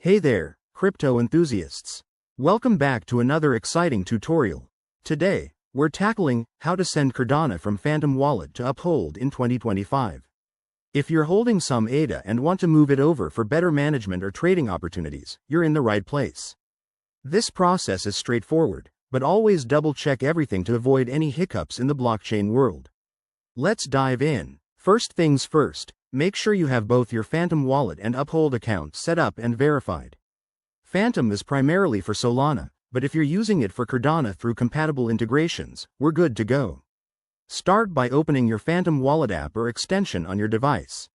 Hey there, crypto enthusiasts. Welcome back to another exciting tutorial. Today, we're tackling how to send Cardano from Phantom Wallet to Uphold in 2025. If you're holding some ADA and want to move it over for better management or trading opportunities, you're in the right place. This process is straightforward, but always double-check everything to avoid any hiccups in the blockchain world. Let's dive in. First things first, make sure you have both your Phantom Wallet and Uphold account set up and verified. Phantom is primarily for Solana, but if you're using it for Cardano through compatible integrations, we're good to go. Start by opening your Phantom Wallet app or extension on your device.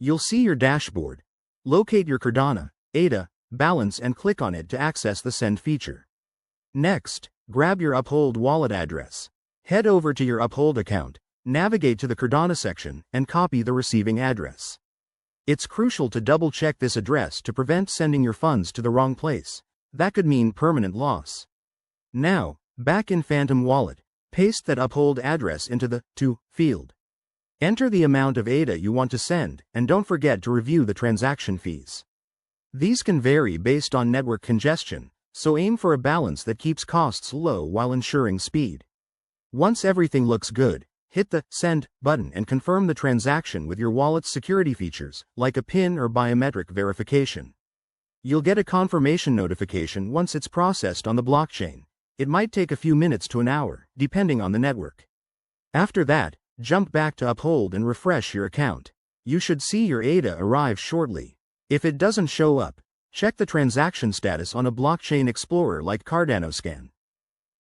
You'll see your dashboard. Locate your Cardano, ADA, balance and click on it to access the send feature. Next, grab your Uphold wallet address. Head over to your Uphold account, navigate to the Cardano section, and copy the receiving address. It's crucial to double-check this address to prevent sending your funds to the wrong place. That could mean permanent loss. Now, back in Phantom Wallet, paste that Uphold address into the To field. Enter the amount of ADA you want to send, and don't forget to review the transaction fees. These can vary based on network congestion, so aim for a balance that keeps costs low while ensuring speed. Once everything looks good, hit the Send button and confirm the transaction with your wallet's security features, like a PIN or biometric verification. You'll get a confirmation notification once it's processed on the blockchain. It might take a few minutes to an hour, depending on the network. After that, jump back to Uphold and refresh your account. You should see your ADA arrive shortly. If it doesn't show up, check the transaction status on a blockchain explorer like Cardano Scan.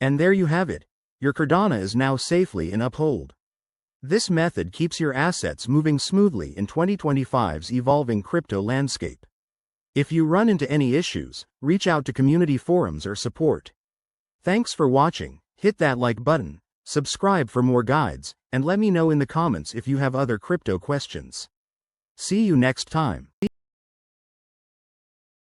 And there you have it. Your Cardano is now safely in Uphold. This method keeps your assets moving smoothly in 2025's evolving crypto landscape. If you run into any issues, reach out to community forums or support. Thanks for watching. Hit that like button, subscribe for more guides, and let me know in the comments if you have other crypto questions. See you next time.